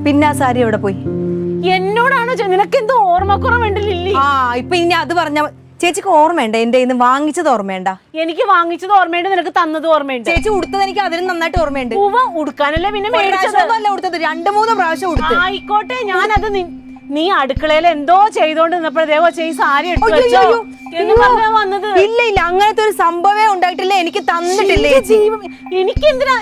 പിന്നെ ആ സാരി എവിടെ പോയി? എന്നോടാണോ? നിനക്ക് എന്തോ ഓർമ്മക്കുറവുണ്ടല്ലേ? ആ ഇപ്പൊ ഇനി അത് പറഞ്ഞ ചേച്ചിക്ക് ഓർമ്മയുണ്ട? എന്റെ ഇന്ന് വാങ്ങിച്ചത് ഓർമ്മയുണ്ട? എനിക്ക് വാങ്ങിച്ചത് ഓർമ്മയുണ്ട്, നിനക്ക് തന്നത് ഓർമ്മയുണ്ട്. ചേച്ചി ഉടുത്തത് എനിക്ക് അതിലും നന്നായിട്ട് ഓർമ്മയുണ്ട്. ഉടുക്കാനല്ലേ പിന്നെ ഉടുത്തത് 2-3 പ്രാവശ്യം ഉടുത്തു. ആയിക്കോട്ടെ, ഞാനത് നീ അടുക്കളയിൽ എന്തോ ചെയ്തോണ്ടിരുന്നപ്പോഴേവോ സാരി എടുത്തു വന്നത്. ഇല്ല ഇല്ല, അങ്ങനത്തെ ഒരു സംഭവമേ ഉണ്ടായിട്ടില്ല. എനിക്ക് തന്നിട്ടില്ല ചേച്ചി. എനിക്ക് എന്തിനാ?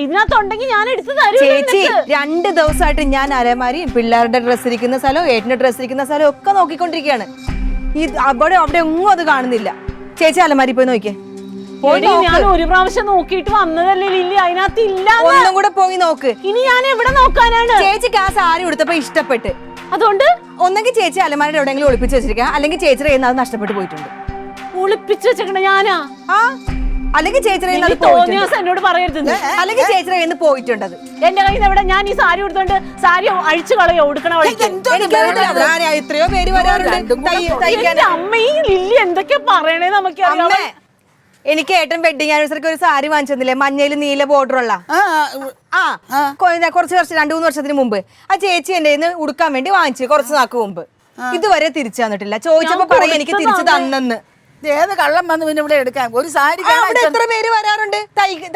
ഇതിനകത്തുണ്ടെങ്കിൽ ഞാൻ എടുത്തു തരും ചേച്ചി. 2 ദിവസമായിട്ട് ഞാൻ അലമാരി, പിള്ളേരുടെ ഡ്രസ്സ് ഇരിക്കുന്ന സ്ഥലവും ഏട്ടന്റെ ഡ്രസ്സ് ഇരിക്കുന്ന സ്ഥലവും ഒക്കെ നോക്കിക്കൊണ്ടിരിക്കുകയാണ്. അവിടെ ഒന്നും അത് കാണുന്നില്ല. ചേച്ചി അലമാരി പോയി നോക്കിയേ. ഞാൻ ഒരു പ്രാവശ്യം നോക്കിയിട്ട് വന്നതല്ലേ ലില്ലി, അതിനകത്ത് ഇല്ല. ഒന്നും കൂടെ പോയി നോക്ക്. ഇനി ഞാൻ എവിടെ നോക്കാനാണ്? ചേച്ചിക്ക് ആ സാരി ഉടുത്തപ്പോ ഇഷ്ടപ്പെട്ട്, അതുകൊണ്ട് ഒന്നെങ്കിൽ ചേച്ചി അലമാരിയുടെ എവിടെയെങ്കിലും ഒളിപ്പിച്ച് വെച്ചിരിക്കുക, അല്ലെങ്കിൽ ചേച്ചിയുടെ കയ്യിൽ നിന്ന് അത് നഷ്ടപ്പെട്ടു പോയിട്ടുണ്ട്. ഒളിപ്പിച്ച് വെച്ചേക്കണ ഞാനാ? അല്ലെങ്കിൽ ചേച്ചിയുടെ എന്നോട് പറയരുത്. അല്ലെങ്കിൽ ചേച്ചിയുടെ കയ്യിൽ നിന്ന് പോയിട്ടുണ്ട്. എന്റെ കയ്യിൽ നിന്ന് എവിടെ? ഞാൻ ഈ സാരി ഉടുത്തോണ്ട് സാരി അഴിച്ചു കളയോ ഉടുക്കണ വഴിക്ക്? എത്രയോ പേര് വരാറുണ്ട്. അമ്മയും ലില്ലി എന്തൊക്കെയാ പറയണേ നമുക്കറിയാം. എനിക്ക് ഏട്ടൻ വെഡിങ് ആനിവേഴ്സറിക്ക് ഒരു സാരി വാങ്ങിച്ചെന്നില്ലേ, മഞ്ഞയിൽ നീല ബോർഡർ ഉള്ള. കുറച്ച് 2-3 വർഷത്തിന് മുമ്പ് ആ ചേച്ചി എന്റെ കയ്യിൽ നിന്ന് ഉടുക്കാൻ വേണ്ടി വാങ്ങിച്ചു, കുറച്ച് നാക്ക് മുമ്പ്. ഇതുവരെ തിരിച്ചു തന്നിട്ടില്ല. ചോദിച്ചപ്പോ പറയും എനിക്ക് തിരിച്ചു തന്നെന്ന്. ഏത് കള്ളം വന്ന് പിന്നെ ഇവിടെ എടുക്കാൻ? ഒരു സാരി എത്ര പേര് വരാറുണ്ട്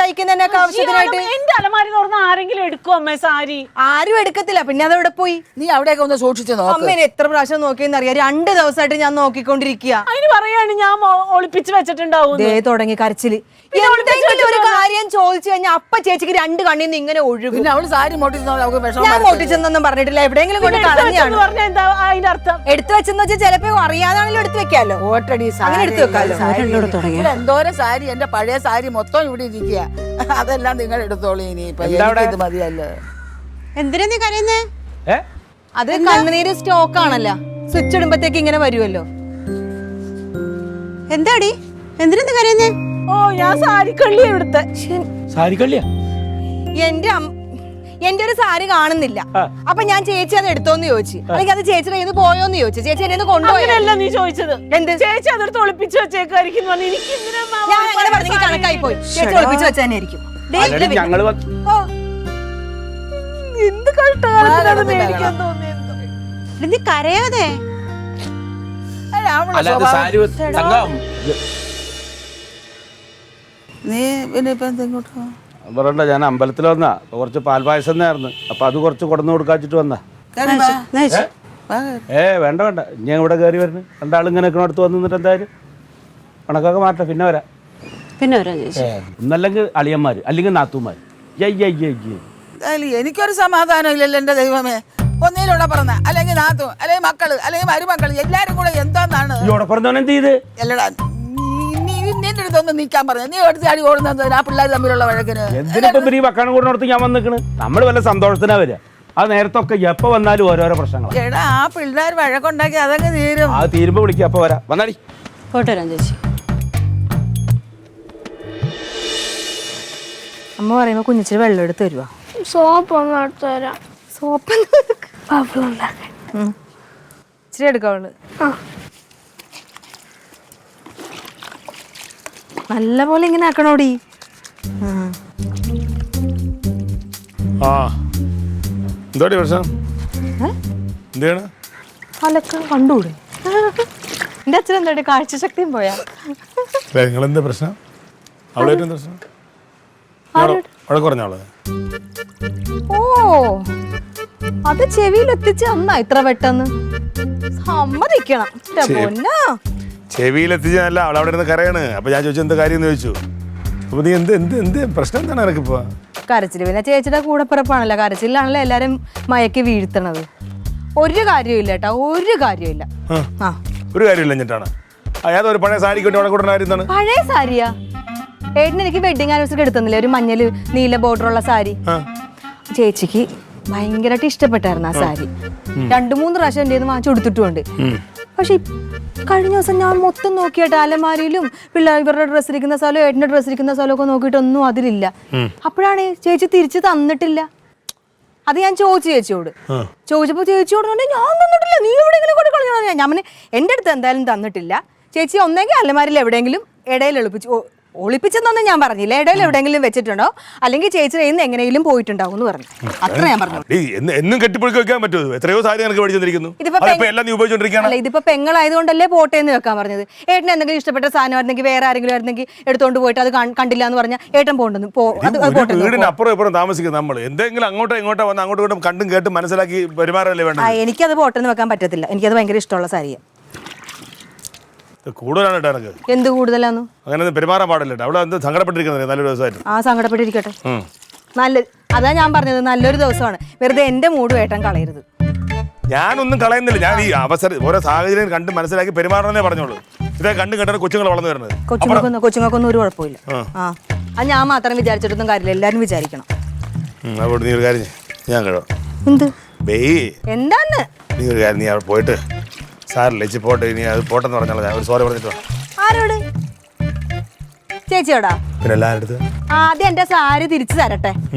തയ്ക്കുന്നതിനൊക്കെ ആവശ്യത്തിനായിട്ട്. എന്റെ അലമാരി തുറന്ന് ആരെങ്കിലും എടുക്കും അമ്മേ സാരി? ആരും എടുക്കത്തില്ല. പിന്നെ അതെവിടെ പോയി? നീ അവിടെയൊക്കെ ഒന്ന് സൂക്ഷിച്ചു നോക്ക്. അമ്മേനെ എത്ര പ്രാവശ്യം നോക്കിയെന്ന് അറിയാം. 2 ദിവസമായിട്ട് ഞാൻ നോക്കിക്കൊണ്ടിരിക്കുക. അതിന് പറയാണ് ഞാൻ ഒളിപ്പിച്ച് വെച്ചിട്ടുണ്ടാവും. തുടങ്ങി കരച്ചില്. എന്തെങ്കിലും ഒരു കാര്യം ചോദിച്ചു കഴിഞ്ഞാൽ അപ്പ ചേച്ചിക്ക് 2 കണ്ണിൽ നിന്ന് ഇങ്ങനെ ഒഴുകും. പിന്നെ അവള് സാരി ഞാൻ മോട്ടിച്ചെന്നൊന്നും പറഞ്ഞിട്ടില്ല. എവിടെയെങ്കിലും കൊണ്ട് കളഞ്ഞാണ്. അതിന്റെ അർത്ഥം എടുത്തു വെച്ചെന്ന് വെച്ചാൽ ചിലപ്പോ അറിയാതാണെങ്കിലും എടുത്തു വെക്കാലോ. ഓട്ടടി എന്തോരം സാരി, എന്റെ പഴയ സാരി മൊത്തം ഇവിടെ ഇരിക്കുക. അതെല്ലാം നിങ്ങൾ എടുത്തോളൂ. ഇനി ഇത് മതിയല്ലോ. എന്തിനാ നീ കരയുന്നേ? അത് കണ്ണുനീര് സ്റ്റോക്ക് ആണല്ലോ, സ്വിച്ച് ഇടുമ്പത്തേക്ക് ഇങ്ങനെ വരുമല്ലോ. എന്താടി എന്തിനാ കരയുന്നേ? ഓ ഞാൻ സാരി കള്ളിയാ ഇവിടുത്തെ. സാരി കള്ളിയാ? എന്റെ ഒരു സാരി കാണുന്നില്ല. അപ്പൊ ഞാൻ ചേച്ചി അത് എടുത്തോന്ന് ചോദിച്ചു, അല്ലെങ്കിൽ അത് ചേച്ചിയുടെ കയ്യിൽ നിന്ന് പോയോന്ന് ചോദിച്ചു. ചേച്ചി എന്നെ കൊണ്ടുപോയല്ല നീ ചോദിച്ചത്. എന്ത് ചേച്ചി അതെടുത്ത് ഒളിപ്പിച്ച് വെച്ചേക്കായിരിക്കും? ഞാൻ അങ്ങനെ പറഞ്ഞെങ്കിൽ കണക്കായി പോയി. ചേച്ചി ഒളിപ്പിച്ച് വെച്ച് തന്നെ ആയിരിക്കും. എന്ത് കഷ്ടകാലത്തിനത് മേടിക്കാൻ തോന്നിയെന്തോ. നീ കരയാതെ. നീ പിന്നെ ഇപ്പൊ എന്തെങ്കിലും പറയണ്ട, ഞാൻ അമ്പലത്തിൽ വന്നാ കുറച്ച് പാൽപായസം ആയിരുന്നു. അപ്പൊ അത് കുറച്ച് കൊടുന്നു കൊടുക്കാച്ചിട്ട് വന്നാ. വേണ്ട വേണ്ട, ഇനി ഇവിടെ കയറി വരുന്നു. 2 ആളും ഇങ്ങനെ അടുത്ത് വന്നു നിന്നിട്ട് എന്തായാലും കണക്കൊക്കെ മാറ്റാം. പിന്നെ വരാം. ഒന്നല്ലെങ്കിൽ അളിയന്മാര്, അല്ലെങ്കിൽ നാത്തൂമാര്. എനിക്കൊരു സമാധാനം ഇല്ലല്ലോ എന്റെ ദൈവമേ. ഒന്നിലൂടെ പറഞ്ഞ, അല്ലെങ്കിൽ നാത്തു, അല്ലെങ്കിൽ മക്കള്, അല്ലെങ്കിൽ മരുമക്കള്, എല്ലാരും കൂടെ എന്താന്നാണ് ഇവിടെ പറഞ്ഞവൻ എന്ത് ചെയ്ത്? എല്ലടാ നിന്റെ അടുത്തൊന്നും നിൽക്കാൻ പറഞ്ഞു. നീ എടുത്ത് അടി ഓടുന്നത് ആ പിള്ളേർ തമ്മിലുള്ള വഴക്കിന്. എന്തിനിപ്പം ഈ വക്കാനും കൂടെ അടുത്ത് ഞാൻ വന്നിക്കണ്? നമ്മൾ വല്ല സന്തോഷത്തിനാ വരിക. അത് നേരത്തൊക്കെ എപ്പോ വന്നാലും ഓരോരോ പ്രശ്നങ്ങൾ. എടാ ആ പിള്ളേർ വഴക്കുണ്ടാക്കി അതങ്ങ് തീരും. അത് തീരുമ്പോ വിളിക്കുക. അപ്പൊ വരാം. വന്നാടി. പോട്ടെ ചേച്ചി. അമ്മ പറയുമ്പോ കുഞ്ഞിച്ചിരി വെള്ളം എടുത്ത് തരുവാ. സോപ്പ് ഒന്ന് എടുത്ത് തരാം. സോപ്പ് ഇച്ചിരി എടുക്കാവുള്ളു. നല്ല പോലെ ഇങ്ങനെ ആക്കണോടി. എന്തോടി പ്രശ്നം? എന്താണ് അലക്ക കണ്ടൂടെ? എന്റെ അച്ഛൻ എന്താ കാഴ്ച ശക്തിയും പോയാ? നിങ്ങളെന്താ പ്രശ്നം? അവളായിട്ട് പ്രശ്നം? അവിടെ കുറഞ്ഞവളെ? ഓ അത് ചെവിയിലെത്തിച്ച് അന്നാ ഇത്ര പെട്ടെന്ന് സമ്മതിക്കണം. ചെവിയിലെത്തിച്ചല്ല, അവളവിടെ ഇരുന്ന് കരയാണ്. അപ്പൊ ഞാൻ ചോദിച്ചു എന്താ കാര്യം എന്ന് ചോദിച്ചു. അപ്പൊ നീ എന്ത് എന്ത് എന്ത് പ്രശ്നം എന്താണ് എനക്കിപ്പോ? കരച്ചില് പിന്നെ ചേച്ചിയുടെ കൂടെ പിറപ്പാണല്ലോ. കരച്ചിലാണല്ലോ എല്ലാരും മയക്കി വീഴ്ത്തണത്. ഒരു കാര്യമില്ല കേട്ടോ, ഒരു കാര്യമില്ല. ഒരു കാര്യമില്ല. എന്നിട്ടാണ് അയാൾ ഒരു പഴയ സാരി കൊണ്ട് കൊടുക്കുന്ന. പഴയ സാരിയാ? ഏട്ടൻ എനിക്ക് വെഡിങ് ആനിവേഴ്സറി എടുത്തന്നില്ലേ ഒരു മഞ്ഞല് നീല ബോർഡർ ഉള്ള സാരി. ചേച്ചിക്ക് ഭയങ്കരമായിട്ട് ഇഷ്ടപ്പെട്ടായിരുന്നു ആ സാരി. 2-3 പ്രാവശ്യം എൻ്റെ വാങ്ങിച്ചു കൊടുത്തിട്ടുമുണ്ട്. പക്ഷെ കഴിഞ്ഞ ദിവസം ഞാൻ മൊത്തം നോക്കിയിട്ട് അലമാരിയിലും ഇവരുടെ ഡ്രസ്സ് ഇരിക്കുന്ന സ്ഥലവും ഏട്ടൻ്റെ ഡ്രസ്സ് ഇരിക്കുന്ന സ്ഥലമൊക്കെ നോക്കിയിട്ടൊന്നും അതിലില്ല. അപ്പോഴാണ് ചേച്ചി തിരിച്ച് തന്നിട്ടില്ല. അത് ഞാൻ ചോദിച്ചു ചേച്ചിയോട്. ചോദിച്ചപ്പോ ചേച്ചിയോട് ഞാൻ തന്നിട്ടില്ല, നീ എവിടെയെങ്കിലും കൊണ്ട് കളഞ്ഞോ? ഞാൻ എന്റെ അടുത്ത് എന്തായാലും തന്നിട്ടില്ല. ചേച്ചി ഒന്നെങ്കിൽ അലമാരിൽ എവിടെയെങ്കിലും ഇടയിൽ ഒളിപ്പിച്ചെന്നൊന്നും ഞാൻ പറഞ്ഞില്ല. ഇടയിൽ എവിടെയെങ്കിലും വെച്ചിട്ടുണ്ടോ അല്ലെങ്കിൽ ചേച്ചി കയ്യിൽ നിന്ന് എങ്ങനെയെങ്കിലും പോയിട്ടുണ്ടാവും എന്ന് പറഞ്ഞു. അത്ര ഞാൻ പറഞ്ഞു. എന്നും കെട്ടിപ്പൊളിക്ക് വെക്കാൻ പറ്റുമോ? എത്രയോ സാരി എനിക്ക് മേടിച്ചിരിക്കുന്നു. എല്ലാം നീ ഉപയോഗിച്ചോണ്ടിരിക്കുകയാണ്. അല്ല, ഇതിപ്പോ പെങ്ങളായതുകൊണ്ടല്ലേ പോട്ടെ എന്ന് വെക്കാൻ പറഞ്ഞത്. ഏട്ടന് എന്തെങ്കിലും ഇഷ്ടപ്പെട്ട സാധനം ആയിരുന്നെങ്കിൽ വേറെ ആരെങ്കിലും ആയിരുന്നെങ്കിൽ എടുത്തോണ്ട് പോയിട്ട് അത് കണ്ടില്ല എന്ന് പറഞ്ഞാൽ ഏട്ടൻ പോണ്ടെന്ന് വീടിന് അപ്പുറം ഇപ്പുറം താമസിക്കുന്നത് നമ്മൾ എന്തെങ്കിലും അങ്ങോട്ടോ ഇങ്ങോട്ടോ വന്ന് അങ്ങോട്ടും ഇങ്ങോട്ടും കണ്ടും കേട്ടും മനസ്സിലാക്കി പെരുമാറല്ലേ വേണ്ട. എനിക്കത് പോട്ടെന്ന് വെക്കാൻ പറ്റത്തില്ല. എനിക്കത് ഭയങ്കര ഇഷ്ടമുള്ള സാരിയാണ്. കൂടുതലാണ് കേട്ടോ എനിക്ക്. എന്ത് കൂടുതലാന്ന്? അങ്ങനെ പെരുമാറാൻ പാടില്ല. അവിടെ എന്ത് സങ്കടപ്പെട്ടിരിക്കുന്നത് നല്ലൊരു ദിവസമായിട്ട്. ആ, സങ്കടപ്പെട്ടിരിക്കട്ടെ. അതാ ഞാൻ പറഞ്ഞത്, നല്ലൊരു ദിവസമാണ്. വെറുതെ എന്റെ മൂഡ് ഏട്ടൻ കളയരുത്. ഞാനൊന്നും കളയുന്നില്ല. ഞാൻ ഈ അവസരം ഓരോ സാഹചര്യം കണ്ട് മനസ്സിലാക്കി പെരുമാറണമെന്നേ പറഞ്ഞോളൂ. ഇതേ കണ്ടും കേട്ടാണ് കൊച്ചുങ്ങൾ വളർന്നു വരുന്നത്. കൊച്ചുങ്ങൾക്കൊന്നും ഒരു കുഴപ്പമില്ല. അത് ഞാൻ മാത്രം വിചാരിച്ചിട്ടൊന്നും കാര്യമില്ല, എല്ലാരും വിചാരിക്കണം. അതുകൊണ്ട് നീ ഒരു കാര്യം ഞാൻ കേട്ടോ. എന്ത് എന്താന്ന്? നീ ഒരു കാര്യം, നീ അവിടെ പോയിട്ട് സാറില്ല ചേച്ചി പോട്ടെ, നീ അത് പോട്ടെന്ന് പറഞ്ഞാൽ ഞാൻ ഒരു സോറി പറഞ്ഞിട്ട്. ആരോട്? ചേച്ചിയോടാ? പിന്നെ എല്ലാവരുടെ അടുത്ത് ആദ്യം എന്റെ സാരി തിരിച്ചു തരട്ടെ,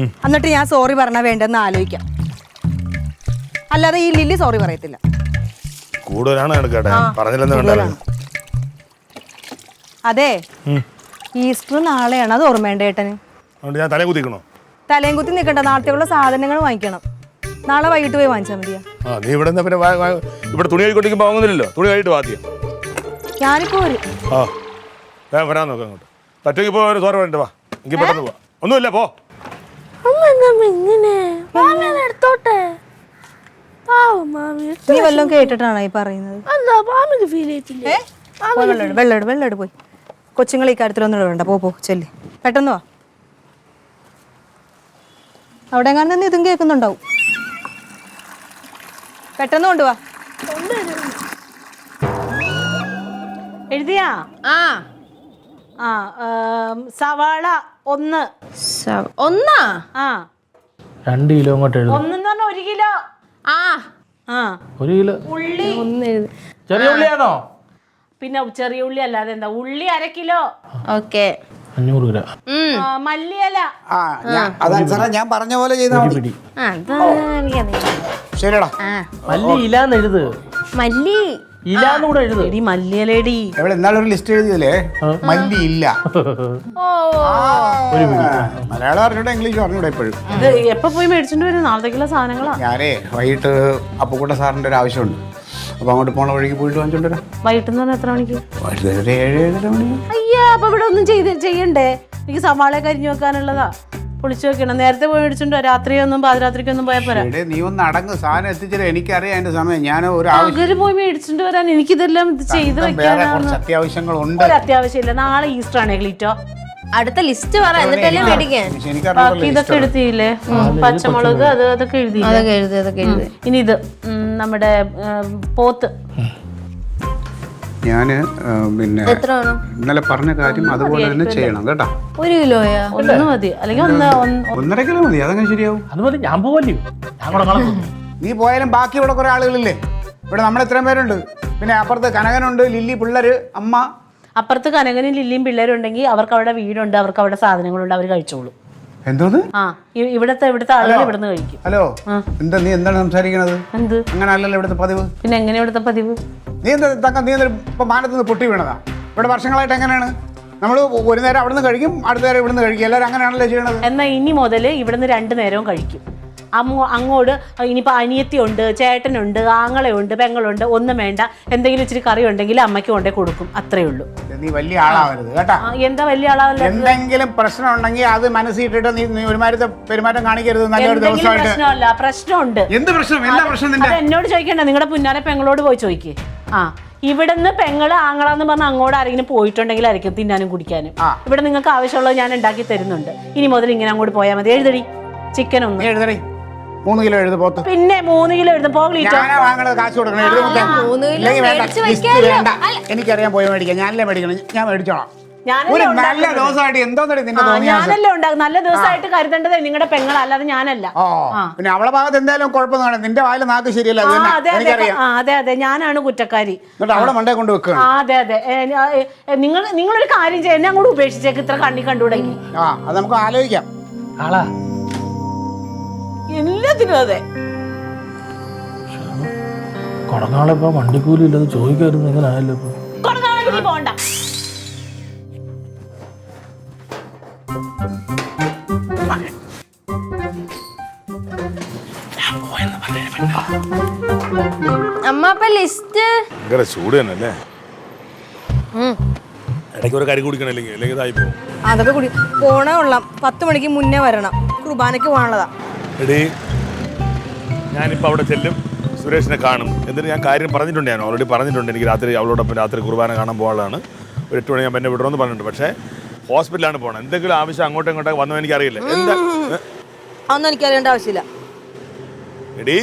എന്നിട്ട് ഞാൻ സോറി പറഞ്ഞാ വേണ്ടെന്ന് ആലോചിക്കാം. അല്ലാതെ ഈ ലില്ലി സോറി പറയത്തില്ല. കൂടുതലാണ് കേട്ടെ, പറഞ്ഞില്ലെന്ന് വേണ്ട. അതെ, ഈസ്റ്റർ നാളെയാണ്, അത് ഓർമ്മേണ്ട ഏട്ടന്. അതുകൊണ്ട് ഞാൻ തലയും കുത്തിക്കണോ? തലയും കുത്തി നിൽക്കണ്ട, നാളത്തേക്കുള്ള സാധനങ്ങൾ വാങ്ങിക്കണം. നാളെ വൈകിട്ട് പോയി വാങ്ങിച്ചാൽ മതിയാ. നീ ഇവിടെ പിന്നെ ഇവിടെ തുണി കഴിക്കൊണ്ടിരിക്കുമ്പോൾ വാങ്ങുന്നില്ലല്ലോ. തുണി കഴിയിട്ട് ആദ്യം ഞാനിപ്പോ വരും. വരാൻ നോക്കാം അങ്ങോട്ട്. പറ്റുമെങ്കിൽ ഇപ്പോൾ ഒരു സോറി പറഞ്ഞിട്ട് വാ. എനിക്ക് പെട്ടെന്ന് പോവാ. ഒന്നുമില്ല, പോ. നീ വല്ലതും കേട്ടിട്ടാണോ ഈ പറയുന്നത്? വെള്ളട് പോയി. കൊച്ചുങ്ങൾ ഈ കാര്യത്തിലൊന്നും വേണ്ട. പോ ചെല്ല്, പെട്ടെന്ന് വാ. അവിടെ എങ്ങാനും ഇതും കേൾക്കുന്നുണ്ടാവും. പെട്ടെന്ന് കൊണ്ടുവാ. എഴുതിയാ? സവാള 1. 2 കിലോ അങ്ങോട്ട് എഴുതും. 1 കിലോ. 1 കിലോ ഉള്ളി. ചെറിയ ഉള്ളിയാണോ? പിന്നെ ചെറിയ ഉള്ളി അല്ലാതെ എന്താ? ഉള്ളി 1/2 കിലോ. 500 ഗ്രാം. മല്ലിയില. അതനുസരിച്ച് ഞാൻ പറഞ്ഞ പോലെ ചെയ്താൽ മതി. ശരിയടാ. മല്ലി ഇലാന്ന് എഴുത്. മല്ലി ഇലാന്ന് കൂടെ എഴുത്. മല്ലിയിലേടി. എവിടെ ഇന്നാളൊരു ലിസ്റ്റ് എഴുതിയല്ലേ, മല്ലി ഇല്ല. മലയാളം അറിഞ്ഞൂടെ ഇംഗ്ലീഷ് അറിഞ്ഞൂടെ ഇപ്പോഴും. ഇത് എപ്പോ പോയി മേടിച്ചിട്ട് വരും? നാളത്തേക്കുള്ള സാധനങ്ങളാ. ഞാനേ വൈകിട്ട് അപ്പുക്കുട്ട സാറിന്റെ ഒരു ആവശ്യമുണ്ട്. അപ്പൊ അങ്ങോട്ട് പോണ വഴിക്ക് പോയിട്ട് വാങ്ങിച്ചോണ്ട് വരാം. വൈകിട്ട് എന്ന് പറഞ്ഞാൽ എത്ര മണിക്ക്? വൈകിട്ട് ഒരു 7-7:30 മണി. അയ്യാ, അപ്പൊ ഇവിടെ ഒന്നും ചെയ്യണ്ടേ? എനിക്ക് സവാള കരിഞ്ഞു വെക്കാനുള്ളതാ. പൊളിച്ചു വെക്കണം. നേരത്തെ പോയി മേടിച്ചിട്ടുണ്ടോ? രാത്രിയൊന്നും പാതിരാത്രിക്കൊന്നും പോയാൽ പോരാ. നീ ഒന്ന് അടങ്ങ്, സാധനം എത്തിച്ചത് എനിക്കറിയാം അതിന്റെ സമയം. ഞാൻ ഒരു പോയി മേടിച്ചിട്ട് വരാൻ എനിക്കിതെല്ലാം ചെയ്ത് വെക്കാനാണ്. അത്യാവശ്യങ്ങളുണ്ട്. ഒരു അത്യാവശ്യമില്ല. നാളെ ഈസ്റ്റർ ആണ് ക്ലീറ്റോ. അടുത്ത ലിസ്റ്റ് പറ, എന്നിട്ടല്ലേ മേടിക്കാൻ. ബാക്കി ഇതൊക്കെ എഴുതിയില്ലേ? പച്ചമുളക് അതൊക്കെ എഴുതി. ഇനി ഇത് നമ്മുടെ പോത്ത്. ഞാന് പിന്നെ ഇന്നലെ പറഞ്ഞ കാര്യം അതുപോലെ തന്നെ ചെയ്യണം കേട്ടോ. 1 കിലോയാ? 1 മതി, അല്ലെങ്കിൽ 1.5 കിലോ മതി. അതങ്ങനെ ശരിയാവും. അത് മതി. ഞാൻ പോവല്ലോ. നീ പോയാലും ബാക്കി ഇവിടെ കുറെ ആളുകളില്ലേ? ഇവിടെ നമ്മൾ ഇത്രയും പേരുണ്ട്. പിന്നെ അപ്പുറത്ത് കനകനുണ്ട്, ലില്ലി, പിള്ളേര്, അമ്മ. അപ്പുറത്ത് കനകനും ലില്ലിയും പിള്ളേരും ഉണ്ടെങ്കിൽ അവർക്ക് അവിടെ വീടുണ്ട്, അവർക്ക് അവിടെ സാധനങ്ങളുണ്ട്, അവർ കഴിച്ചോളൂ. എന്തോന്ന്? ഇവിടുത്തെ ആളുകൾ ഇവിടുന്ന് കഴിക്കും. ഹലോ, നീ എന്താണ് സംസാരിക്കണത്? എന്ത്? അങ്ങനെ അല്ലല്ലോ ഇവിടുത്തെ പതിവ്. പിന്നെ എങ്ങനെ ഇവിടുത്തെ പതിവ്? നീ ഇപ്പൊ മാനത്ത് നിന്ന് പൊട്ടി വീണതാ? ഇവിടെ വർഷങ്ങളായിട്ട് എങ്ങനെയാണ് നമ്മൾ ഒരു നേരം അവിടെ നിന്ന് കഴിക്കും, അടുത്ത നേരം ഇവിടുന്ന് കഴിക്കും, എല്ലാവരും അങ്ങനെയാണല്ലോ ചെയ്യണത്. എന്നാൽ ഇനി മുതൽ ഇവിടുന്ന് 2 നേരവും കഴിക്കും. അങ്ങോട്ട് ഇനിയിപ്പോൾ അനിയത്തിയുണ്ട്, ചേട്ടനുണ്ട്, ആങ്ങളയുണ്ട്, പെങ്ങളുണ്ട്, ഒന്നും വേണ്ട. എന്തെങ്കിലും ഇച്ചിരി കറി ഉണ്ടെങ്കിൽ അമ്മയ്ക്ക് കൊണ്ടേ കൊടുക്കും. അത്രേ ഉള്ളൂ. നീ വലിയ ആളാവരുത് കേട്ടാ. എന്താ വലിയ ആളാവല്ല? എന്തെങ്കിലും പ്രശ്നം ഉണ്ടെങ്കിൽ അത് മനസ്സിട്ടിട്ട് നീ ഒരുമാതിരത്തെ പെരുമാറ്റം കാണിക്കരുത്. നല്ലൊരു ദിവസമായിട്ട്. പ്രശ്നമല്ല, പ്രശ്നമുണ്ട്. എന്ത് പ്രശ്നം? എന്താ പ്രശ്നം നിന്റെ? എന്നോട് ചോദിക്കണ്ട, നിങ്ങളുടെ പുന്നാരെ പെങ്ങളോട് പോയി ചോദിക്കേ. ഇവിടുന്ന് പെങ്ങള് ആങ്ങളാന്ന് പറഞ്ഞ് അങ്ങോട്ട് ആരെങ്കിലും പോയിട്ടുണ്ടെങ്കിലായിരിക്കും തിന്നാനും കുടിക്കാനും. ഇവിടെ നിങ്ങൾക്ക് ആവശ്യമുള്ളത് ഞാൻ ഉണ്ടാക്കി തരുന്നുണ്ട്. ഇനി മുതൽ ഇങ്ങനെ അങ്ങോട്ട് പോയാൽ മതി. എഴുതടി. ചിക്കൻ 1 എഴുതടി. 3 കിലോ എഴുതി പോത്ത്. പിന്നെ 3 കിലോ എഴുതും. വാങ്ങണത് കാശ് കൊടുക്കണം. എനിക്കറിയാൻ പോയി മേടിക്കാം. ഞാനല്ലേ മേടിക്കണം. ഞാൻ മേടിച്ചോളാം. ഒരു നല്ല ദിവസമായിട്ട് എന്തോന്നടി നിന്റെ തോന്നിയാ? ഞാനല്ലേ ഉണ്ടാകും. നല്ല ദിവസമായിട്ട് കരുതേണ്ടത് നിങ്ങളുടെ പെങ്ങൾ, അല്ലാതെ ഞാനല്ല. പിന്നെ അവളെ ഭാഗത്ത് എന്തായാലും കുഴപ്പം കാണും. നിന്റെ വായിൽ നാക്ക് ശരിയല്ല. അതെ, ഞാനാണ് കുറ്റക്കാരി. എന്നിട്ട് അവളെ മണ്ടേ കൊണ്ട് വെക്കുക. അതെ. നിങ്ങളൊരു കാര്യം ചെയ്യാൻ എന്നെ അങ്ങോട്ട് ഉപേക്ഷിച്ചേക്ക്. ഇത്ര കണ്ണി കണ്ടുകൂടെങ്കിൽ അത് നമുക്ക് ആലോചിക്കാം. എല്ലാത്തിനും അതെ. കൊടനാളിപ്പോ വണ്ടിക്കൂലി ഇല്ലത് ചോദിക്കായിരുന്നു. എങ്ങനെ ആയല്ലോ ഇപ്പൊ? കൊടനാളി പോണ്ട. അമ്മ അപ്പൊ ലിസ്റ്റ് ഭയങ്കര ചൂട് തന്നെ അല്ലേ? ഇടയ്ക്ക് ഒരു കരി കുടിക്കണം അല്ലെങ്കിൽ ഇതായി പോകും. അതൊക്കെ കൂടി പോണേ കൊള്ളാം. 10 മണിക്ക് മുന്നേ വരണം, കുർബാനയ്ക്ക് പോകാനുള്ളതാ. എടീ, ഞാനിപ്പോൾ അവിടെ ചെല്ലും, സുരേഷിനെ കാണും. എന്നിട്ട് ഞാൻ കാര്യം പറഞ്ഞിട്ടുണ്ട്, ഞാൻ ഓൾറെഡി പറഞ്ഞിട്ടുണ്ട്. എനിക്ക് അവളോടൊപ്പം രാത്രി കുർബാന കാണാൻ പോകാനുള്ളതാണ്. ഒരു 8 മണി ഞാൻ എന്നെ വിടണമെന്ന് പറഞ്ഞിട്ടുണ്ട്. പക്ഷേ ഹോസ്പിറ്റലാണ് പോകണം. എന്തെങ്കിലും ആവശ്യം അങ്ങോട്ടും ഇങ്ങോട്ടും വന്നോ എനിക്കറിയില്ല. എന്താ അതൊന്നും എനിക്കറിയേണ്ട ആവശ്യമില്ല. എടീ,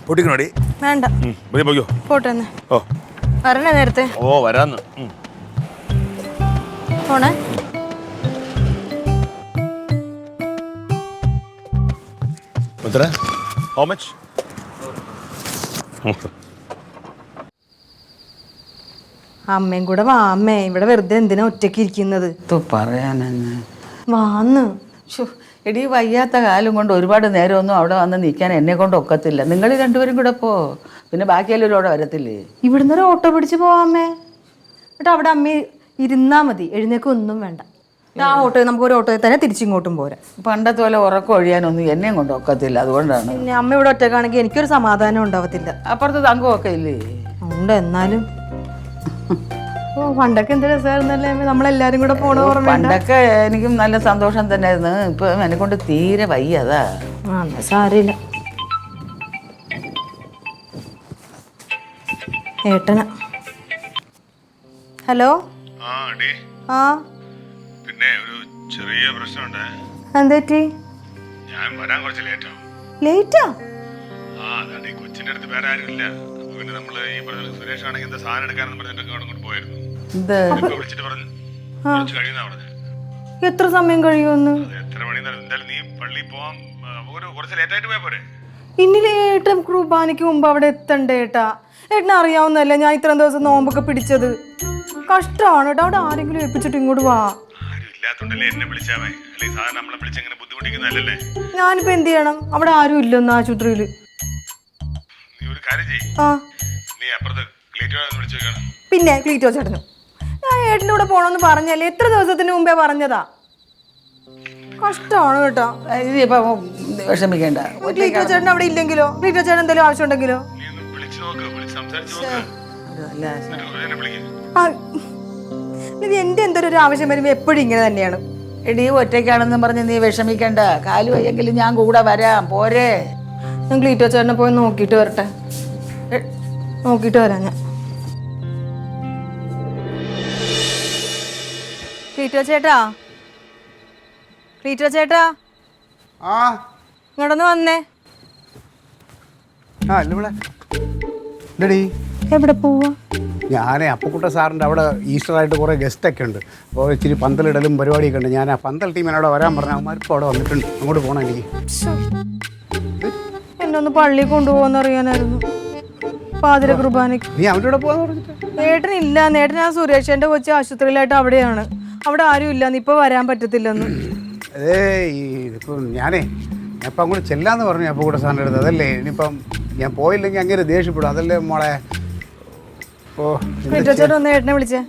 പൊട്ടിക്കണോടി? വേണ്ട, പോയോ? പോട്ടെ. ഓ, വരണേ നേരത്തെ. ഓ വരാന്ന്. പോണേ. എത്ര? How much? അമ്മയും കൂടെ വാ. അമ്മേ, ഇവിടെ വെറുതെ എന്തിനാ ഒറ്റയ്ക്ക് ഇരിക്കുന്നത്? പറയാനെന്ന് വാന്ന്. എടീ, വയ്യാത്ത കാലം കൊണ്ട് ഒരുപാട് നേരമൊന്നും അവിടെ വന്ന് നിൽക്കാൻ എന്നെ കൊണ്ട് ഒക്കത്തില്ല. നിങ്ങൾ രണ്ടുപേരും കൂടെ പോ. പിന്നെ ബാക്കിയെല്ലാവരും അവിടെ വരത്തില്ലേ? ഇവിടുന്ന് ഒരു ഓട്ടോ പിടിച്ച് പോവാമേ. എന്നിട്ട് അവിടെ അമ്മ ഇരുന്നാ മതി, എഴുന്നേക്കൊന്നും വേണ്ട. ആ ഓട്ടോ നമുക്ക് ഒരു ഓട്ടോയിൽ തന്നെ തിരിച്ചിങ്ങോട്ടും പോരാ. പണ്ടത്തെ പോലെ ഉറക്കം ഒഴിയാനൊന്നും എന്നെയും കൊണ്ട് ഒക്കത്തില്ല. അതുകൊണ്ടാണ്. പിന്നെ അമ്മ ഇവിടെ ഒറ്റക്കാണെങ്കിൽ എനിക്കൊരു സമാധാനം ഉണ്ടാവത്തില്ല. അപ്പുറത്ത് തങ്കമൊക്കെ ഇല്ലേ? ഉണ്ട്. എന്നാലും ഓ, പണ്ടൊക്കെ എന്ത് രസമായിരുന്നല്ലേ നമ്മളെല്ലാരും കൂടെ പോണ ഓർമ്മ. പണ്ടൊക്കെ എനിക്കും നല്ല സന്തോഷം തന്നെയായിരുന്നു. ഇപ്പൊ എന്നെ കൊണ്ട് തീരെ വയ്യതാ. സാരില്ല. ഏട്ടന. ഹലോ. ആ, പിന്നെ ഒരു ചെറിയ പ്രശ്നമുണ്ട്. എന്തെറ്റി? ഞാൻ വരാൻ കുറച്ച് ലേറ്റാവും. ലേറ്റാ? അതാണ് ഈ കൊച്ചിന്റെ അടുത്ത് വേറെ ആരും ഇല്ല. പിന്നെ നമ്മള് ഈ പറഞ്ഞ സുരേഷ് ആണെങ്കിൽ എന്താ സാധനം എടുക്കാനെന്ന് പറഞ്ഞിട്ടൊക്കെ അവിടെ കൊണ്ട് പോയിരുന്നു. വിളിച്ചിട്ട് പറഞ്ഞു കുറച്ച് കഴിയുന്ന പറഞ്ഞു. എത്ര സമയം കഴിയുമെന്ന്? എത്ര മണി എന്തായാലും നീ പള്ളി പോവാൻ കുറച്ച് ലേറ്റായിട്ട് പോയാ പോരെ? ഇന്നിലെ ഏട്ടൻ കുർബാനയ്ക്ക് മുമ്പ് അവിടെ എത്തണ്ടേ ഏട്ടാ? ഏട്ടനെ അറിയാവുന്നല്ലേ ഞാൻ ഇത്രയും ദിവസം നോമ്പൊക്കെ പിടിച്ചത്. കഷ്ടമാണ് കേട്ടോ. അവിടെ ആരെങ്കിലും ഏൽപ്പിച്ചിട്ട് ഇങ്ങോട്ട് വാ. ആരും ഇല്ലാത്തോണ്ടല്ലേ എന്നെ വിളിച്ചാ മതി. അല്ലെങ്കിൽ സാധനം നമ്മളെ വിളിച്ചെങ്ങനെ ബുദ്ധിമുട്ടിക്കുന്നതല്ലേ? ഞാനിപ്പോ എന്ത് ചെയ്യണം? അവിടെ ആരും ഇല്ലെന്ന് ആശുപത്രിയില്. നീ ഒരു കാര്യം ചെയ്യ്. നീ അപ്പുറത്ത് ക്ലീറ്റോ വിളിച്ചു നോക്കണം. പിന്നെ ക്ലീറ്റോ ചേട്ടനും ഞാൻ ഏട്ടൻ്റെ കൂടെ പോണമെന്ന് പറഞ്ഞല്ലേ? എത്ര ദിവസത്തിന് മുമ്പേ പറഞ്ഞതാ. കഷ്ടമാണ് കേട്ടോ. ഇതിപ്പോ വിഷമിക്കേണ്ട. ക്ലീറ്റോ ചേട്ടൻ അവിടെ ഇല്ലെങ്കിലോ? ക്ലീറ്റോ ചേട്ടൻ എന്തെങ്കിലും ആവശ്യം ഉണ്ടെങ്കിലോ? നീ ഒന്ന് വിളിച്ചു നോക്ക്, വിളിച്ച് സംസാരിച്ചു നോക്ക്. ഇത് എന്റെ എന്തൊരു ആവശ്യം വരുമ്പോ എപ്പോഴും ഇങ്ങനെ തന്നെയാണ്. എടീ, ഒറ്റയ്ക്കാണെന്ന് പറഞ്ഞ് നീ വിഷമിക്കണ്ട. കാലു വയ്യെങ്കിലും ഞാൻ കൂടെ വരാം. പോരെ? ഞാൻ ക്ലീറ്റോ ചേട്ടനെ പോയി നോക്കിയിട്ട് വരട്ടെ. നോക്കിയിട്ട് വരാം ഞാൻ. ക്ലീറ്റോ ചേട്ടാ, ക്ലീറ്റോ ചേട്ടാ, ആ ഇങ്ങോട്ടൊന്ന് വന്നേ. ആ ഇല്ല ഇവിടെ ഇല്ലടി. എവിടെ പോവാ? ഞാൻ അപ്പക്കുട്ട സാറിൻ്റെ അവിടെ ഈസ്റ്ററായിട്ട് കുറേ ഗസ്റ്റൊക്കെ ഉണ്ട്. അപ്പോൾ ഇച്ചിരി പന്തലിടലും പരിപാടിയൊക്കെ ഉണ്ട്. ഞാൻ ആ പന്തൽ ടീമിനെ അവിടെ വരാൻ പറഞ്ഞ അവന്മാരിപ്പോൾ അവിടെ വന്നിട്ടുണ്ട്. അങ്ങോട്ട് പോകണം എനിക്ക്. എന്നെ ഒന്ന് പള്ളി കൊണ്ടുപോകുന്ന അറിയാനായിരുന്നു. പാതിര കുർബാനയ്ക്ക്. നീ അവൻ്റെ കൂടെ പോകാന്ന് പറഞ്ഞിട്ട്? ഏട്ടനില്ല. ഏട്ടൻ ആ സുരേഷന്റെ കൊച്ചു ആശുപത്രിയിലായിട്ട് അവിടെയാണ്. അവിടെ ആരും ഇല്ല. ഇപ്പൊ വരാൻ പറ്റത്തില്ലെന്ന്. ഇപ്പം ഞാനേ ഇപ്പം അങ്ങോട്ട് ചെല്ലാന്ന് പറഞ്ഞു അപ്പക്കുട്ട സാറിൻ്റെ അടുത്ത്. അതല്ലേ ഇനിയിപ്പം ഞാൻ പോയില്ലെങ്കിൽ അങ്ങനെ ദേഷ്യപ്പെടും. അതല്ലേ മോളെ. ഓ, ചേട്ടൻ ഒന്ന് ഏട്ടനെ വിളിച്ചേ.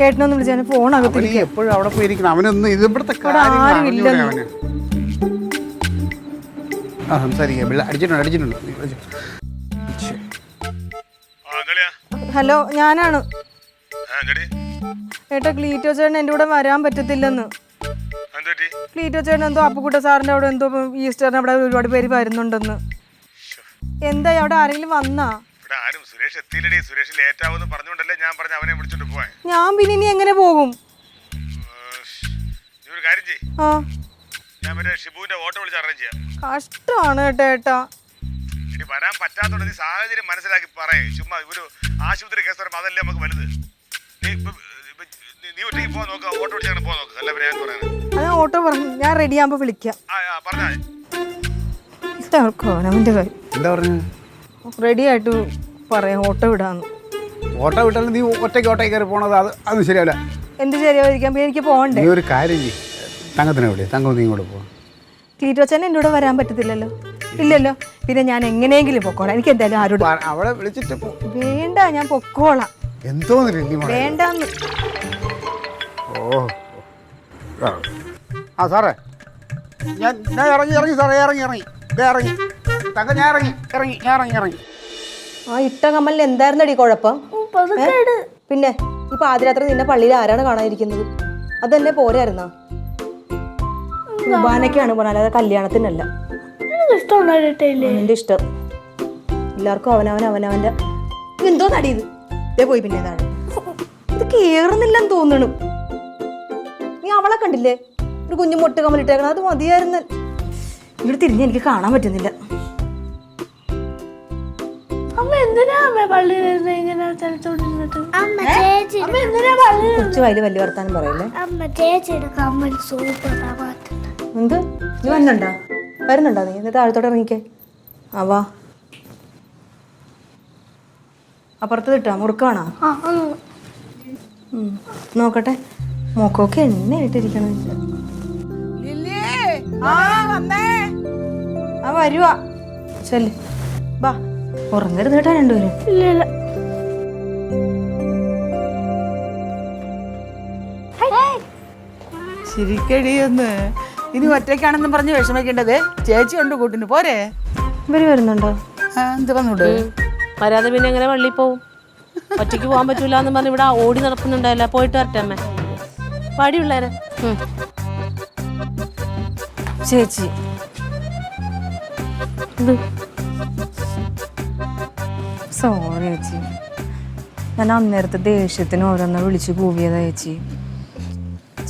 ഏട്ടനൊന്ന് വിളിച്ചേ. ഫോണകത്ത് എപ്പോഴും അവിടെ പോയിരിക്കണം. അവനൊന്നും ഇത് ഇവിടുത്തെ ആരും ഇല്ലെന്ന്. അവന് ആ സംസാരിക്കാം. അടിച്ചിട്ടുണ്ട്. ഹലോ, ഞാനാണ്. ഏട്ടാ, ക്ലീറ്റോ ചേട്ടൻ എൻ്റെ കൂടെ വരാൻ പറ്റത്തില്ലെന്ന്. ക്ലീറ്റോ ചേട്ടൻ എന്തോ അപ്പുക്കുട്ട സാറിൻ്റെ അവിടെ എന്തോ ഈസ്റ്ററിന് അവിടെ ഒരുപാട് പേര് വരുന്നുണ്ടെന്ന്. എന്താ അവിടെ ആരെങ്കിലും വന്നാ? ഞാൻ പിന്നെ ഇനി എങ്ങനെ പോകും? കഷ്ടമാണ് കേട്ടോ ഏട്ടാ. വരാൻ പറ്റാത്തോണ്ട് നീ സാഹചര്യം മനസ്സിലാക്കി പറയേ. ചുമ്മാ ഒരു ആശുപത്രി കേസ് പറയുമ്പോ അതല്ലേ നമുക്ക് വലുത്. നീ ഒറ്റയ്ക്ക് പോകാൻ നോക്കാം. ഓട്ടോ വിളിച്ചാണ് പോകാൻ നോക്കുക. അല്ല ഞാൻ പറയുന്നത്. അതാ ഓട്ടോ പറഞ്ഞു. ഞാൻ റെഡി ആകുമ്പോ വിളിക്കാം. പറഞ്ഞാൽ അവന്റെ കാര്യം എന്താ പറഞ്ഞു? റെഡി ആയിട്ട് പറയാം. ഓട്ടോ വിടാന്ന്. ഓട്ടോ വിട്ടാലും നീ ഒറ്റയ്ക്ക് കയറി പോണത് അത് ശരിയല്ല. എന്ത് ശരിയായിരിക്കാം? എനിക്ക് പോകണ്ടേ? നീ ഒരു കാര്യം ചെയ്യ്. തങ്കത്തിനെ വിളി. തങ്കം നീ കൂടെ പോ. ക്ലീറ്റോ ചേട്ടൻ എൻ്റെ കൂടെ വരാൻ പറ്റത്തില്ലല്ലോ. ഇല്ലല്ലോ. പിന്നെ ഞാൻ എങ്ങനെയെങ്കിലും പൊക്കോളാം. എനിക്ക് എന്തായാലും ആരോട് അവളെ വിളിച്ചിട്ട് വേണ്ട. ഞാൻ പൊക്കോളാം. എന്തോന്നില്ല. വേണ്ടെന്ന്. ഓ ആ സാറേ ഞാൻ ഇറങ്ങി സാറേ ഇറങ്ങി തങ്ക ഞാൻ ഇറങ്ങി ആ ഇട്ട കമ്മലിന് എന്തായിരുന്നടി കുഴപ്പം? പിന്നെ ഈ പാതിരാത്രി നിന്നെ പള്ളിയിൽ ആരാണ് കാണാതിരിക്കുന്നത്? അതെന്നെ പോരായിരുന്നോ? കുർബാനയ്ക്കാണ് പോണ, അല്ലാതെ കല്യാണത്തിനല്ല. എന്റെ ഇഷ്ടം. എല്ലാവർക്കും അവനവന്റെ എന്തോ നടിയത് ഇതേ പോയി. പിന്നെ എന്താണ് ഇത് കേറുന്നില്ലെന്ന് തോന്നണു. നീ അവളെ കണ്ടില്ലേ, ഒരു കുഞ്ഞു മൊട്ട് കമ്മലിട്ടേക്കണം, അത് മതിയായിരുന്നു. ഇവിടെ തിരിഞ്ഞ് എനിക്ക് കാണാൻ പറ്റുന്നില്ല. അമ്മ എന്തിനാ അമ്മ പള്ളിയിൽ ഇങ്ങനെ ചലിച്ചോണ്ടിരുന്നിട്ട്? കുറച്ച് വയല് വലിയ വർത്താനം പറയല്ലേ. അമ്മ ചേച്ചിയുടെ കമ്മൽ സൂപ്പർ. എന്ത് നീ വരുന്നുണ്ടോ നീ? എന്നിട്ട് താഴത്തോടെ ഇറങ്ങിക്കേ. ആ വാ, അപ്പുറത്ത് കിട്ടാ മുറുക്കാണോ? നോക്കട്ടെ. മോക്കൊക്കെ എണ്ണയായിട്ടിരിക്കണം. ആ വരുവാ, ചെല്ല് ബാ. ഉറങ്ങരുത് കേട്ടാ രണ്ടുപേരും. ഇല്ല ശരിക്കടിയൊന്ന് ഇനി ഒറ്റയ്ക്കാണെന്നും പറഞ്ഞ് വിഷമിക്കേണ്ടത്. ചേച്ചി ഉണ്ട് കൂട്ടിന് പോരെ. ഇവര് വരുന്നുണ്ടോ? എന്ത് വന്നൂട് വരാതെ പിന്നെ എങ്ങനെ പള്ളിയിൽ പോവും? ഒറ്റയ്ക്ക് പോകാൻ പറ്റൂല എന്ന് പറഞ്ഞ് ഇവിടെ ഓടി നടക്കുന്നുണ്ടായില്ല. പോയിട്ട് വരട്ടെ അമ്മ. പാടിയുള്ളേരെ ചേച്ചി സോറി ചേച്ചി, ഞാൻ അന്നേരത്തെ ദേഷ്യത്തിന് ഓരോന്ന് വിളിച്ചു കൂവിയതാ ചേച്ചി.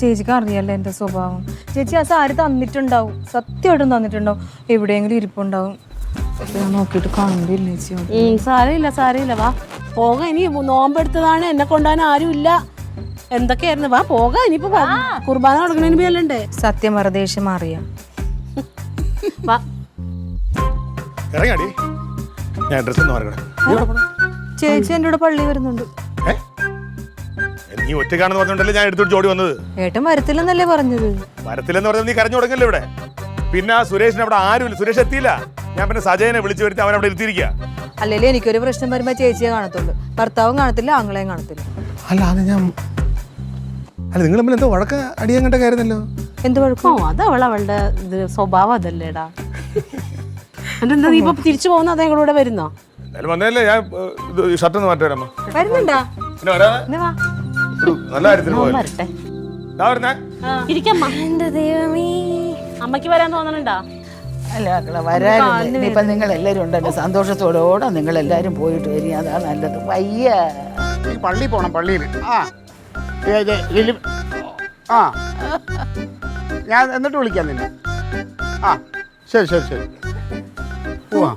ചേച്ചിക്ക് അറിയാലോ എൻ്റെ സ്വഭാവം. ചേച്ചി ആ സാരി തന്നിട്ടുണ്ടാവും, സത്യമായിട്ടും തന്നിട്ടുണ്ടാവും. എവിടെയെങ്കിലും ഇരിപ്പുണ്ടാവും. ഞാൻ നോക്കിയിട്ട് കണ്ടില്ല ചേച്ചി. സാരമില്ല വാ പോകാം. ഇനി നോമ്പെടുത്തതാണ്, എന്നെ കൊണ്ടുപോകാൻ ആരും ഇല്ല. എന്തൊക്കെയായിരുന്നു, വാ പോകാം. ഇനിയിപ്പോ കുർബാന കൊടുക്കണതിന് പേരല്ലേ. സത്യം പറ, ദേഷ്യം അറിയാം. വാ ഇറങ്ങാടി, ഞാൻ ഡ്രസ്സ് ഒന്ന് മാറണം. ചേച്ചി എൻ്റെ കൂടെ പള്ളി വരുന്നുണ്ട്. നീ ഒറ്റക്കാണെന്ന് പറഞ്ഞോണ്ടല്ലേ ഞാൻ എടുത്തോട്ട് ഓടി വന്നത്. ഏട്ടൻ വരത്തില്ലെന്നല്ലേ പറഞ്ഞത്? വരത്തില്ലെന്ന് പറഞ്ഞാൽ നീ കരഞ്ഞു തുടങ്ങല്ലോ ഇവിടെ. പിന്നെ ആ സുരേഷിന് അവിടെ ആരുമില്ല, സുരേഷ് എത്തിയില്ല. ഞാൻ പിന്നെ സജയനെ വിളിച്ചു വരുത്തി അവൻ അവിടെ ഇരുത്തിയിരിക്കുക. അല്ലെങ്കിൽ എനിക്കൊരു പ്രശ്നം വരുമ്പോ ചേച്ചിയെ കാണത്തുള്ളൂ, ഭർത്താവും കാണത്തില്ല, ആങ്ങളെയും കാണത്തില്ല. അല്ല അത് ഞാൻ നിങ്ങൾ തമ്മിൽ എന്തോ വഴക്ക അടിയാൻ കണ്ട കാര്യമല്ലോ. എന്ത് വഴക്കോ? അത് അവളുടെ ഇത് സ്വഭാവം അതല്ലേടാ. എന്താ നീ ഇപ്പൊ തിരിച്ചു പോകുന്ന അതേ കൂടെ വരുന്നോ? എന്തായാലും വന്നതല്ലേ, ഞാൻ ഷർട്ട് ഒന്ന് മാറ്റി വരാമോ? വരുന്നുണ്ടാ? പിന്നെ വരാതെ നല്ല കാര്യത്തിന് പോയി വരട്ടെ. എന്റെ ദൈവമേ, അമ്മയ്ക്ക് വരാൻ തോന്നണുണ്ടാ? അല്ല മക്കളെ വരാനില്ല. ഇനിയിപ്പം നിങ്ങൾ എല്ലാവരും ഉണ്ടല്ലോ, സന്തോഷത്തോടെ നിങ്ങൾ എല്ലാവരും പോയിട്ട് വരിക, അതാ നല്ലത്. വയ്യ പള്ളിയിൽ പോണം, പള്ളിയിൽ. ആ ഞാൻ എന്നിട്ട് വിളിക്കാം നിന്നെ. ആ ശരി പോവാ.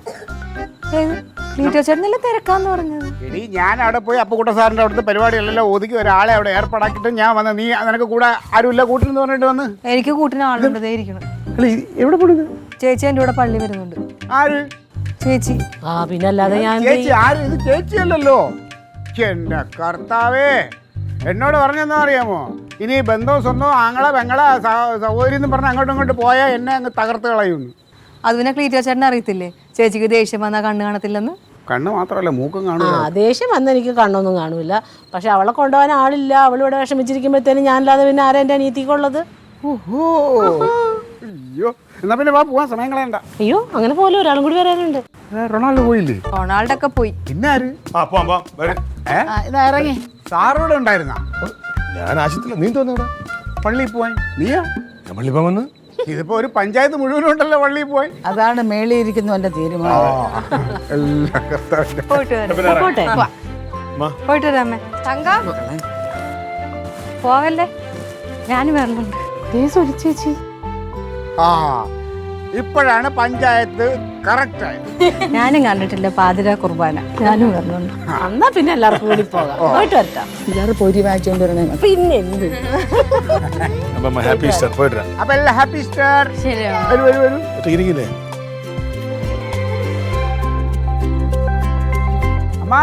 ചേട്ടനല്ലേ തിരക്കാന്ന് പറഞ്ഞത്? എടി ഞാൻ അവിടെ പോയി അപ്പുക്കുട്ട സാറിൻ്റെ അവിടുത്തെ പരിപാടികളെല്ലാം ഒതുക്കി ഒരാളെ അവിടെ ഏർപ്പാടാക്കിയിട്ട് ഞാൻ വന്ന്, നീ നിനക്ക് കൂടെ ആരുമില്ല കൂട്ടിനെന്ന് പറഞ്ഞിട്ട് വന്ന്. എനിക്ക് കൂട്ടിന് ആളുണ്ടേ ഇരിക്കണം. എവിടെ പോണത്? ചേച്ചി എൻ്റെ കൂടെ പള്ളി വരുന്നുണ്ട്. ആര്? ചേച്ചി. പിന്നെ അല്ലാതെ ഞാൻ ചേച്ചി ആര്? ഇത് ചേച്ചിയല്ലല്ലോ. എന്റെ കർത്താവേ, എന്നോട് പറഞ്ഞെന്നാ അറിയാമോ, ഇനി ബന്ധവും സ്വന്തവും ആങ്ങളെ പെങ്ങളെ സഹോദരി എന്ന് പറഞ്ഞ് അങ്ങോട്ടും ഇങ്ങോട്ട് പോയാൽ എന്നെ അങ്ങ് തകർത്ത് കളയുന്നു. അത് പിന്നെ ക്ലീറ്റോ ചേട്ടനെ അറിയത്തില്ലേ, ചേച്ചിക്ക് ദേഷ്യം വന്നാൽ കണ്ണ് കാണത്തില്ലെന്ന്. കണ്ണ് മാത്രമല്ല മൂക്കും കാണും. ദേഷ്യം വന്ന് എനിക്ക് കണ്ണൊന്നും കാണൂല. പക്ഷെ അവളെ കൊണ്ടുപോകാൻ ആളില്ല. അവളിവിടെ വിഷമിച്ചിരിക്കുമ്പോഴത്തേനും ഞാനല്ലാതെ പിന്നെ ആരാ എൻ്റെ അനിയത്തിക്കുള്ളത്? ഓഹോ, അയ്യോ, എന്നാ പിന്നെ വാ പോവാൻ, സമയം കളയണ്ട. അയ്യോ, അങ്ങനെ പോലെ ഒരാളും കൂടി വരാനുണ്ട്. റൊണാൾഡോ പോയില്ലേ? റൊണാൾഡോ ഒക്കെ പോയി. പിന്നെ ആര്? ഇതാ ഇറങ്ങി. സാറോടെ ഉണ്ടായിരുന്ന? ഞാൻ ആശുപത്രിയില്ല. നീ തോന്നുന്നു പള്ളിയിൽ പോവാൻ. നീയാ? ഞാൻ പള്ളി പോകാൻ വന്ന്. ഇതിപ്പോ ഒരു പഞ്ചായത്ത് മുഴുവനും ഉണ്ടല്ലോ പള്ളിയിൽ പോയി. അതാണ് മേളിയിരിക്കുന്നു എൻ്റെ തീരുമാനം. പോയിട്ട് വരാം. പോട്ടെ. പോയിട്ട് വരാമേ. തങ്ക പോവല്ലേ, ഞാനും വരണുണ്ട്. ചേച്ചി ആ ഇപ്പോഴാണ് പഞ്ചായത്ത് കറക്റ്റ് ആയത്. ഞാനും കണ്ടിട്ടില്ല പാതിരാ കുർബാന, ഞാനും വരണുണ്ട്. എന്നാ പിന്നെ എല്ലാവർക്കും കൂടി പോകാം. പോയിട്ട് വരട്ടാ. ഇയാറ് പൊരി വാങ്ങിച്ചോണ്ട് വരണേ. പിന്നെ എന്ത് ഹാപ്പി ഈസ്റ്റർ. പോയിട്ട് വരാം. അപ്പൊ എല്ലാം ഹാപ്പി ഈസ്റ്റർ. വരൂ വരൂ വരൂ. ഇരിക്കില്ലേ അമ്മ